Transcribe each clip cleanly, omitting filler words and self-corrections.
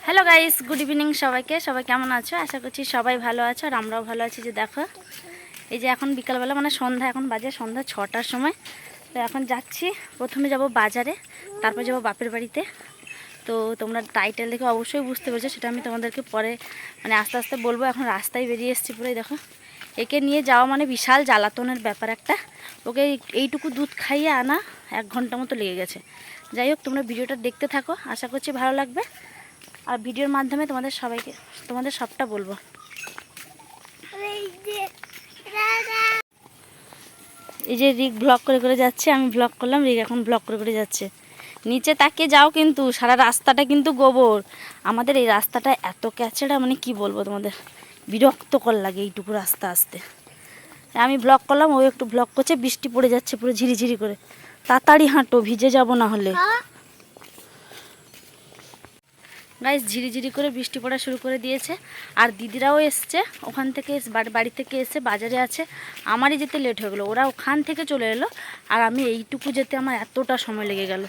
Hello guys, good evening সবাইকে। সবাই কেমন আছো? আশা করছি সবাই ভালো আছো আর আমরাও ভালো আছি। যে দেখো, এই যে এখন বিকালবেলা মানে সন্ধ্যা, এখন বাজে সন্ধ্যা 6টার সময়। তো এখন যাচ্ছি, প্রথমে যাব বাজারে, তারপর যাব বাপের বাড়িতে। তো তোমরা টাইটেল দেখে অবশ্যই বুঝতে পেরেছো, সেটা আমি তোমাদেরকে পরে মানে আস্তে আস্তে বলবো। এখন রাস্তায় বেরিয়ে এসেছি পুরোই। দেখো, একে নিয়ে যাওয়া মানে বিশাল জ্বালাতনের ব্যাপার একটা। ওকে এইটুকু দুধ খাইয়ে আনা 1 ঘন্টা মতো লেগে গেছে। যাই হোক, তোমরা ভিডিওটা দেখতে থাকো, আশা করছি ভালো লাগবে। আর ভিডিওর মাধ্যমে তোমাদের সবটা বলবো। এই যে রিক ব্লগ করে করে যাচ্ছে, আমি ব্লগ করলাম, রিক এখন ব্লগ করে করে যাচ্ছে। নিচে তাকিয়ে যাও, কিন্তু সারা রাস্তাটা কিন্তু গোবর। আমাদের এই রাস্তাটা এত ক্যাচেড়া, মানে কি বলবো তোমাদের, বিরক্তকর লাগে এইটুকু রাস্তা আসতে। আমি ব্লগ করলাম, ও একটু ব্লগ করছে, বৃষ্টি পড়ে যাচ্ছে পুরো ঝিরিঝিরি করে। তাড়াতাড়ি হাঁটো, ভিজে যাব না হলে। গাইস, ঝিরিঝিরি করে বৃষ্টি পড়া শুরু করে দিয়েছে। আর দিদিরাও এসছে ওখান থেকে, বাড়ি থেকে এসে বাজারে আছে। আমারই যেতে লেট হয়ে গেলো, ওরা ওখান থেকে চলে এলো, আর আমি এইটুকু যেতে আমার এতটা সময় লেগে গেল।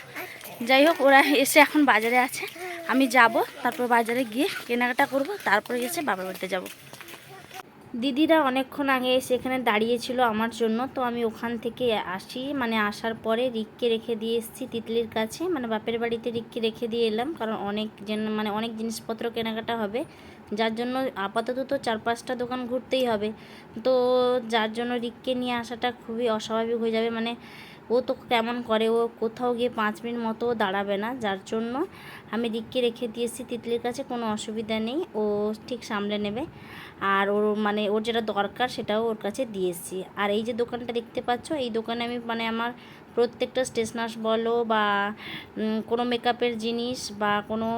যাই হোক, ওরা এসে এখন বাজারে আছে, আমি যাব, তারপর বাজারে গিয়ে কেনাকাটা করব, তারপরে এসে বাবার বাড়িতে যাব। দিদিরা অনেকক্ষণ আগে এসে এখানে দাঁড়িয়েছিল আমার জন্য। তো আমি ওখান থেকে আসি, মানে আসার পরে রিককে রেখে দিয়ে এসেছি তিতলির কাছে, মানে বাপের বাড়িতে রিককে রেখে দিয়ে এলাম, কারণ অনেক জিনিসপত্র কেনাকাটা হবে, যার জন্য আপাতত তো 4-5টা দোকান ঘুরতেই হবে। তো যার জন্য রিককে নিয়ে আসাটা খুবই অস্বাভাবিক হয়ে যাবে। মানে ও তো কেমন করে, ও কোথাও গিয়ে 5 মিনিট মতো দাঁড়াবে না, যার জন্য আমি রিককে রেখে দিয়েছি তিতলির কাছে। কোনো অসুবিধা নেই, ও ঠিক সামলে নেবে। আর ওর যেটা দরকার সেটাও ওর কাছে দিয়েছি। আর এই যে দোকানটা দেখতে পাচ্ছ, এই দোকানে আমি মানে আমার প্রত্যেকটা স্টেশনার্স বলো বা কোনো মেকআপের জিনিস বা কোনো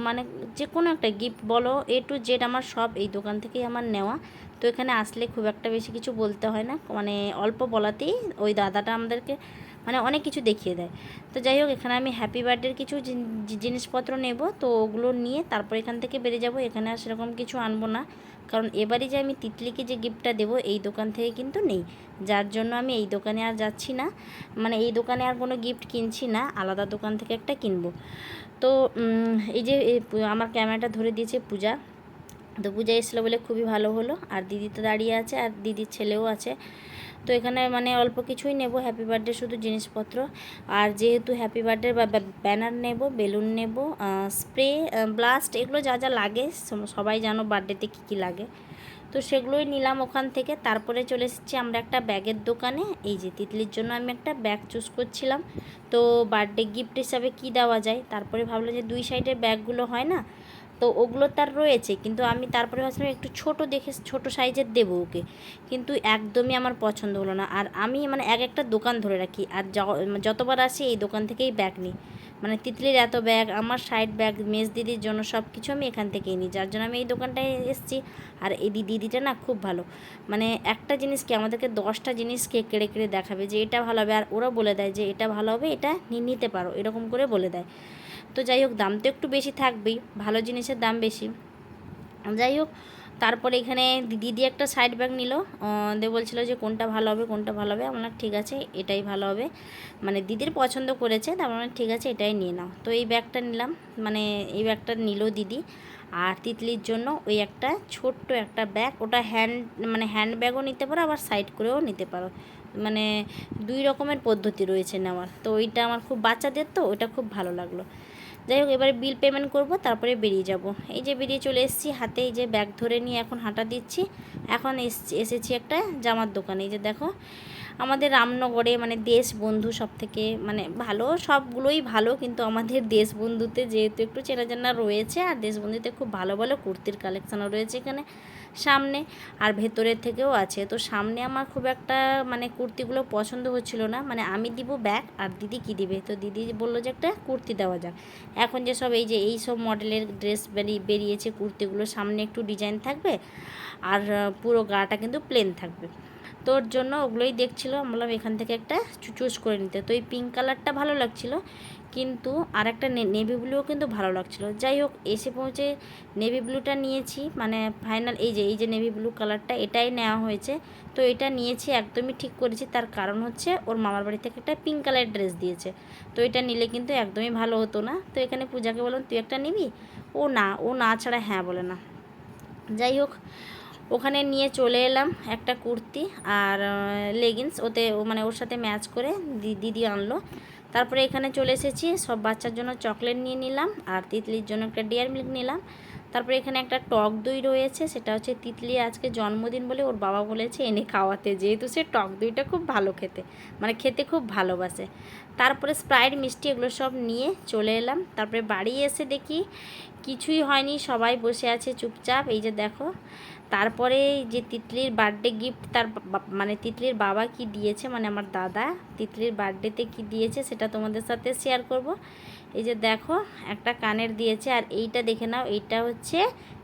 মানে যে কোনো একটা গিফট বলো, A to Z আমার সব এই দোকান থেকেই আমার নেওয়া। তো এখানে আসলে খুব একটা বেশি কিছু বলতে হয় না, মানে অল্প বলাতেই ওই দাদাটা আমাদেরকে মানে অনেক কিছু দেখিয়ে দেয়। তো যাই হোক, এখানে আমি হ্যাপি বার্থডের কিছু জিনিসপত্র নেব, তো ওগুলো নিয়ে তারপর এখান থেকে বেরিয়ে যাব। এখানে আর সেরকম কিছু আনবো না, কারণ এবারে যে আমি তিতলিকে যে গিফটটা দেবো এই দোকান থেকে কিন্তু নেই, যার জন্য আমি এই দোকানে আর যাচ্ছি না, মানে এই দোকানে আর কোনো গিফট কিনছি না, আলাদা দোকান থেকে একটা কিনবো। তো এই যে আমার ক্যামেরাটা ধরে দিয়েছে পূজা, তো পূজা এসেছিলো বলে খুবই ভালো হলো। আর দিদি তো দাঁড়িয়ে আছে, আর দিদির ছেলেও আছে। তো এখানে মানে অল্প কিছুই নেব, হ্যাপি বার্থডে শুধু জিনিসপত্র। আর যেহেতু হ্যাপি বার্থডে বা ব্যানার নেব, বেলুন নেব, স্প্রে, ব্লাস্ট, এগুলো যা যা লাগে, সবাই জানো বার্থডেতে কী কী লাগে, তো সেগুলোই নিলাম ওখান থেকে। তারপরে চলে এসেছি আমরা একটা ব্যাগের দোকানে। এই যে তিতলির জন্য আমি একটা ব্যাগ চুজ করছিলাম, তো বার্থডে গিফট হিসাবে কী দেওয়া যায়। তারপরে ভাবলাম যে 2 সাইডের ব্যাগগুলো হয় না, তো ওগুলো তার রয়েছে, কিন্তু আমি তারপরে ভাবছিলাম একটু ছোট দেখে ছোট সাইজের দেবো ওকে, কিন্তু একদমই আমার পছন্দ হলো না। আর আমি মানে একটা দোকান ধরে রাখি, আর যতবার আসি এই দোকান থেকেই ব্যাগ নিই। মানে তিতলির এত ব্যাগ, আমার সাইড ব্যাগ, মেজ দিদির জন্য সব কিছু আমি এখান থেকেই নিই, যার জন্য আমি এই দোকানটায় এসেছি। আর এই দিদিটা না খুব ভালো, মানে একটা জিনিসকে আমাদেরকে 10টা জিনিসকে কেড়ে কেড়ে দেখাবে যে এটা ভালো হবে, আর ওরা বলে দেয় যে এটা ভালো হবে, এটা নিতে পারো, এরকম করে বলে দেয়। তো যাই হোক, দাম তো একটু বেশি থাকবেই, ভালো জিনিসের দাম বেশি। যাই হোক, তারপরে এখানে দিদি একটা সাইড ব্যাগ নিল, দিয়ে বলছিল যে কোনটা ভালো হবে কোনটা ভালো হবে। আমার ঠিক আছে, এটাই ভালো হবে, মানে দিদির পছন্দ করেছে, তার মানে ঠিক আছে এটাই নিয়ে নাও। তো এই ব্যাগটা নিলাম, মানে এই ব্যাগটা নিল দিদি। আর তিতলির জন্য ওই একটা ছোট্ট একটা ব্যাগ, ওটা হ্যান্ড ব্যাগও নিতে পারো, আবার সাইড করেও নিতে পারো, মানে 2 রকমের পদ্ধতি রয়েছে নেওয়ার। তো ওইটা আমার খুব বাচ্চাদের, তো ওইটা খুব ভালো লাগলো। যাই হোক, এবারে বিল পেমেন্ট করব, তারপরে বেরিয়ে যাব। এই যে বেরিয়ে চলে এসেছি, হাতে এই যে ব্যাগ ধরে নিয়ে এখন হাঁটা দিচ্ছি। এখন এসেছি একটা জামার দোকানে। এই যে দেখো, আমাদের রামনগরে মানে দেশ বন্ধু সব থেকে মানে ভালো, সবগুলোই ভালো, কিন্তু আমাদের দেশ বন্ধুতে যেহেতু একটু চেনা জানা রয়েছে, আর দেশ বন্ধুতে খুব ভালো ভালো কুর্তির কালেকশানও রয়েছে এখানে সামনে, আর ভেতরের থেকেও আছে। তো সামনে আমার খুব একটা মানে কুর্তিগুলো পছন্দ হচ্ছিল না, মানে আমি দিব ব্যাগ আর দিদি কী দিবে, তো দিদি বললো যে একটা কুর্তি দেওয়া যাক। এখন যে সব এই সব মডেলের ড্রেস বেরিয়েছে, কুর্তিগুলো সামনে একটু ডিজাইন থাকবে, আর পুরো গাটা কিন্তু প্লেন থাকবে। তোর জন্য ওগুলোই দেখছিলো, বললাম এখান থেকে একটা চুজ করে নিতে। তো এই পিঙ্ক কালারটা ভালো লাগছিলো, কিন্তু আর একটা নেভি ব্লুও কিন্তু ভালো লাগছিলো। যাই হোক, এসে পৌঁছে নেভি ব্লুটা নিয়েছি, মানে ফাইনাল এই যে নেভি ব্লু কালারটা এটাই নেওয়া হয়েছে। তো এটা নিয়েছি, একদমই ঠিক করেছি। তার কারণ হচ্ছে ওর মামার বাড়ি থেকে একটা পিঙ্ক কালারের ড্রেস দিয়েছে, তো এটা নিলে কিন্তু একদমই ভালো হতো না। তো এখানে পূজাকে বললাম তুই একটা নিবি, ও না ছাড়া হ্যাঁ বলে না। যাই হোক, ওখানে নিয়ে চলে এলাম একটা কুর্তি আর লেগিংস, মানে ওর সাথে ম্যাচ করে দিদি আনলো। তারপরে এখানে চলে এসেছি, সব বাচ্চার জন্য চকলেট নিয়ে নিলাম আর তিতলির জন্য একটা ডেয়ারি মিল্ক নিলাম। তারপরে এখানে একটা টক দই রয়েছে, সেটা হচ্ছে তিতলি আজকে জন্মদিন বলে ওর বাবা বলেছে এনে খাওয়াতে, যেহেতু সে টক দইটা খুব ভালো খেতে খুব ভালোবাসে। তারপরে স্প্রাইট মিষ্টি এগুলো সব নিয়ে চলে এলাম। তারপরে বাড়ি এসে দেখি কিছুই হয়নি, সবাই বসে আছে চুপচাপ। এই যে দেখো, তারপরে যে তিতলির বার্থডে গিফট মানে তিতলির বাবা কি দিয়েছে, মানে আমার দাদা তিতলির বার্থডেতে কি দিয়েছে সেটা তোমাদের সাথে শেয়ার করব। এই যে দেখো, একটা কানের দিয়েছে, আর এইটা দেখে নাও, এইটা হচ্ছে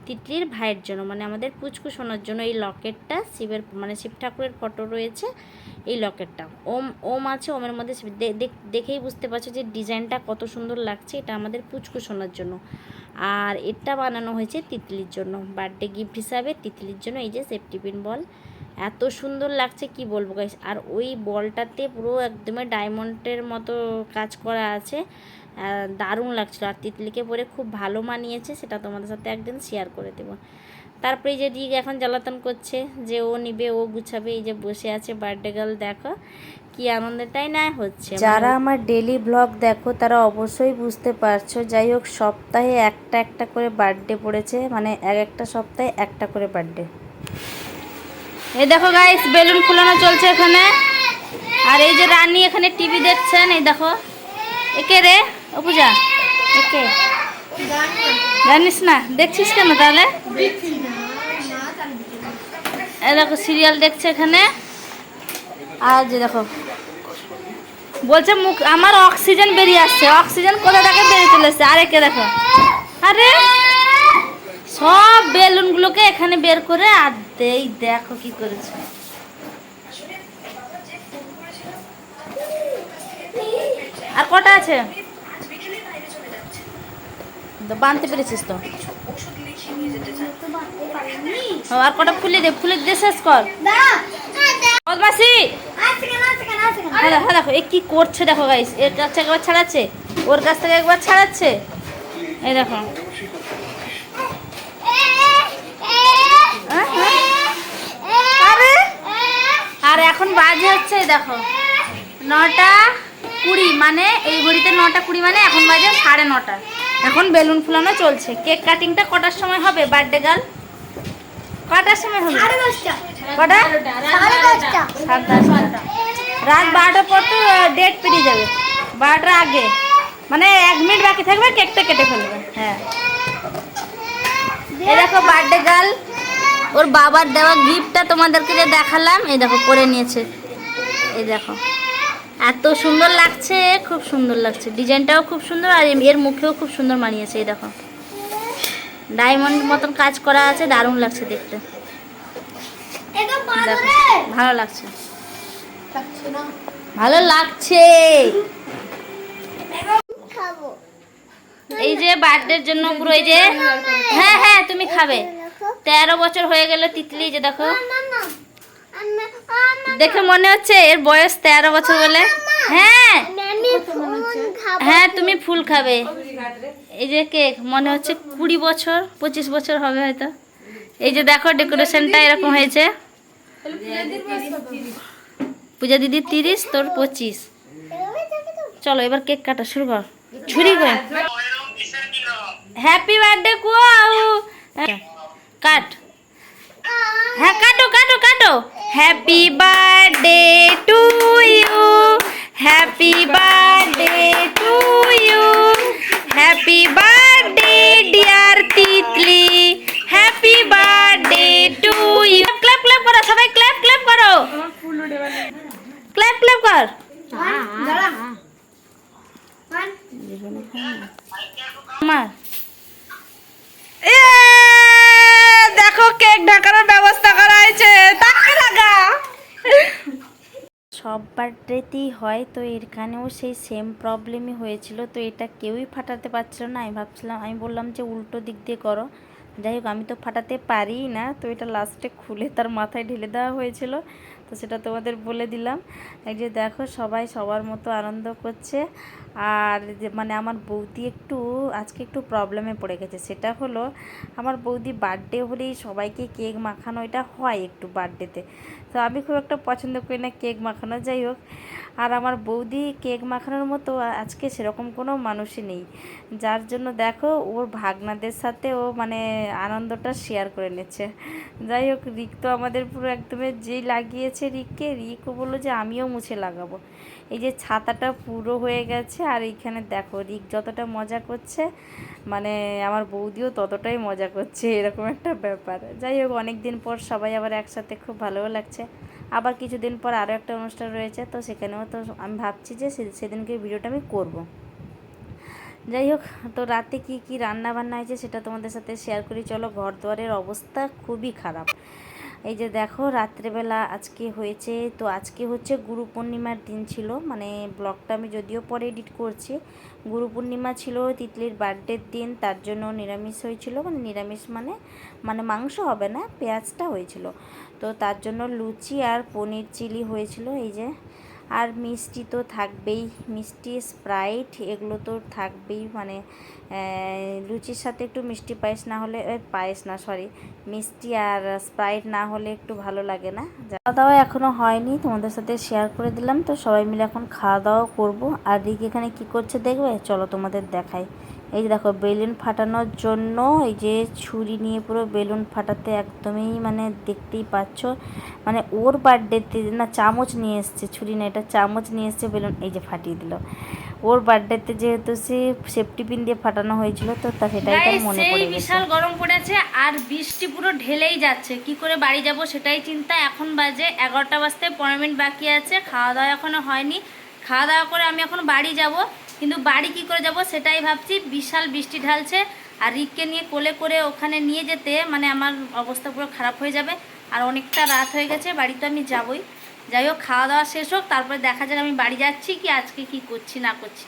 তিতলির ভাইয়ের জন্য, মানে আমাদের পুচকু সোনার জন্য এই লকেটটা। শিব ঠাকুরের ফটো রয়েছে এই লকেটটা, ওম আছে, ওমের মধ্যে দেখেই বুঝতে পারছো যে ডিজাইনটা কত সুন্দর লাগছে। এটা আমাদের পুচকু সোনার জন্য, আর এটা বানানো হয়েছে তিতলির জন্য বার্থডে গিফট হিসাবে। তিতলির জন্য এই যে সেফটি পিন বল, এত সুন্দর লাগছে কি বলবো গাইস। আর ওই বলটাতে পুরো একদমই ডায়মন্ডের মতো কাজ করা আছে, দারুণ লাগছিল। আর তিতলিকে পরে খুব ভালো মানিয়েছে, সেটা তোমাদের সাথে একদিন শেয়ার করে দেবো। তারপরে এই যে রিক এখন জ্বালাতন করছে যে ও নিবে, ও গুছাবে। এই যে বসে আছে বার্থডে গার্ল, দেখো কি আনন্দটাই না হচ্ছে। যারা আমার ডেলি ব্লগ দেখো তারা অবশ্যই বুঝতে পারছো। যাই হোক, সপ্তাহে একটা করে বার্থডে পড়েছে, মানে একটা সপ্তাহে একটা করে বার্থডে। এই দেখো গাইস, বেলুন ফুলানো চলছে এখানে। আর এই যে রানী এখানে টিভি দেখছেন। এই দেখো, একে রে ও পূজা, একে জানিস না, দেখছিস কেন তাহলে? এই দেখো সিরিয়াল দেখছে এখানে। আর যে দেখো বলছে মুখ আমার অক্সিজেন বেরিয়ে আসছে, অক্সিজেন কোথা থেকে বেরিয়ে চলে এসছে। আর একে দেখো, আরে সব বেলুনগুলোকে এখানে বের করে আর দেখো কি করেছে। আর কটা আছে? বানতে পেরেছিস তো? আর কটা ফুলে দিয়ে শেষ কর। দেখো এ কি করছে, দেখো গাইস, এর কাছে একবার ছাড়াচ্ছে, ওর কাছ থেকে একবার ছাড়াচ্ছে। এই দেখো, আর এখন বাজে হচ্ছে দেখো 9:20, মানে এই ঘড়িতে 9:20, মানে এখন বাজে 9:30। এখন বেলুন ফুলানো চলছে। কেক কাটিংটা কটার সময় হবে বার্থডে গার্ল? কটার সময় হবে? কটা? 10:30। রাত 12টার পর তো ডেট পেরিয়ে যাবে, 12টার আগে, মানে 1 মিনিট বাকি থাকবে কেকটা কেটে ফেলবে। হ্যাঁ, এই দেখো বার্থডে গার্ল, ওর বাবার দেওয়া গিফটটা তোমাদেরকে যে দেখালাম, এই দেখো পরে নিয়েছে। এই দেখো এত সুন্দর লাগছে, খুব সুন্দর লাগছে, ডিজাইনটাও খুব সুন্দর, আর এর মুখেও খুব সুন্দর মানিয়েছে। এই দেখো ডায়মন্ড মতন কাজ করা আছে, দারুণ লাগছে দেখতে। দেখো ভালো লাগছে, ভালো লাগছে। এই যে বার্থডের জন্য পুরো, এই যে হ্যাঁ তুমি খাবে। 13 বছর হয়ে গেল তিতলি, যে দেখো দেখে মনে হচ্ছে এর বয়স 13 বছর বলে। হ্যাঁ তুমি ফুল খাবে। এই যে কেক মনে হচ্ছে 20 বছর 25 বছর হবে হয়তো। এই যে দেখো ডেকোরেশনটা এরকম হয়েছে। পূজা দিদি 30, তোর 25। চলো এবার কেক কাটা শুরু কর, ছুরি করে। হ্যাপি বার্থডে কুয়াও, কাট। হ্যাঁ কাটো কাটো কাটো। Happy birthday to you, happy birthday to you, happy birthday dear Titli, happy birthday to you. Clap clap করো সবাই, ক্ল্যাপ ক্ল্যাপ করো, ক্ল্যাপ ক্ল্যাপ কর। আমার দেখো কেক ঢাকানোর ব্যবস্থা করা হয়েছে, সব বার্থডেতেই হয়, তো এখানেও সেই সেম প্রবলেমই হয়েছিল। তো এটা কেউই ফাটাতে পারছিল না। আমি বললাম যে উল্টো দিক দিয়ে করো। যাই হোক, আমি তো ফাটাতে পারি না, তো এটা লাস্টে খুলে তার মাথায় ঢেলে দেওয়া হয়েছিল। তো সেটা তোমাদের বলে দিলাম। এই যে দেখো, সবাই সবার মতো আনন্দ করছে। আর মানে আমার বৌদি আজকে একটু প্রবলেমে পড়ে গেছে। সেটা হলো, আমার বৌদি বার্থডে হলেই সবাইকে কেক মাখানো, এটা হয় একটু বার্থডেতে। তো আমি খুব একটা পছন্দ করি না কেক মাখানো। যাই হোক, আর আমার বৌদি কেক মাখানোর মতো আজকে সেরকম কোনো মানুষই নেই, যার জন্য দেখো ওর ভাগনাদের সাথে ও মানে আনন্দটা শেয়ার করে নিচ্ছে। যাই হোক, রিক তো আমাদের পুরো একদমই যেই লাগিয়েছে রিকও বললো যে আমিও মুছে লাগাবো। এই যে ছাতাটা পুরো হয়ে গেছে, আর এইখানে দেখো রিক যতটা মজা করছে, মানে আমার বৌদিও ততটাই মজা করছে, এরকম একটা ব্যাপার। যাই হোক, অনেক দিন পর সবাই আবার একসাথে, খুব ভালোও লাগছে। আবার কিছুদিন পর আরও একটা অনুষ্ঠান রয়েছে, তো সেখানেও তো আমি ভাবছি যে সেদিনকে ভিডিওটা আমি করব। যাই হোক, তো রাতে কি কি রান্না বান্না হয়েছে সেটা তোমাদের সাথে শেয়ার করি। চলো, ঘর দুয়ারের অবস্থা খুবই খারাপ। এই যে দেখো, রাত্রেবেলা আজকে হয়েছে, তো আজকে হচ্ছে গুরু পূর্ণিমার দিন ছিল। মানে ব্লগটা আমি যদিও পরে এডিট করছি, গুরু পূর্ণিমা ছিল, তিতলির বার্থডের দিন, তার জন্য নিরামিষ হয়েছিল। মানে নিরামিষ মানে মানে মাংস হবে না, পেঁয়াজটা হয়েছিল। তো তার জন্য লুচি আর পনির চিলি হয়েছিল। এই যে, আর মিষ্টি তো থাকবেই, মিষ্টি স্প্রাইট এগুলো তো থাকবেই। মানে লুচির সাথে একটু মিষ্টি পায়েস না হলে, পায়েস না সরি, মিষ্টি আর স্প্রাইট না হলে একটু ভালো লাগে না। খাওয়া দাওয়া এখনও হয়নি, তোমাদের সাথে শেয়ার করে দিলাম। তো সবাই মিলে এখন খাওয়া দাওয়া করবো। আর রিক এখানে কী করছে দেখবে, চলো তোমাদের দেখাই। এই যে দেখো, বেলুন ফাটানোর জন্য এই যে ছুরি নিয়ে পুরো বেলুন ফাটাতে একদমই, মানে দেখতেই পাচ্ছ, মানে ওর বার্থডেতে না চামচ নিয়ে এসছে, ছুরি না, এটা চামচ নিয়ে এসছে বেলুন, এই যে ফাটিয়ে দিল। ওর বার্থডেতে যেহেতু সে সেফটি পিন দিয়ে ফাটানো হয়েছিল, তো সেটাই তার মনে পড়ে গেছে। বিশাল গরম পড়েছে, আর বৃষ্টি পুরো ঢেলেই যাচ্ছে। কি করে বাড়ি যাব সেটাই চিন্তা। এখন বাজে 11টা বাজতে 15 মিনিট বাকি আছে, খাওয়া দাওয়া এখনো হয়নি। খাওয়া দাওয়া করে আমি এখন বাড়ি যাব, কিন্তু বাড়ি কি করে যাব সেটাই ভাবছি। বিশাল বৃষ্টি ঢালছে, আর রিককে নিয়ে কোলে করে ওখানে নিয়ে যেতে মানে আমার অবস্থা পুরো খারাপ হয়ে যাবে। আর অনেকটা রাত হয়ে গেছে, বাড়ি তো আমি যাবই। যাই হোক, খাওয়া দাওয়া শেষ হোক, তারপরে দেখা যাক আমি বাড়ি যাচ্ছি কি আজকে কি করছি না করছি।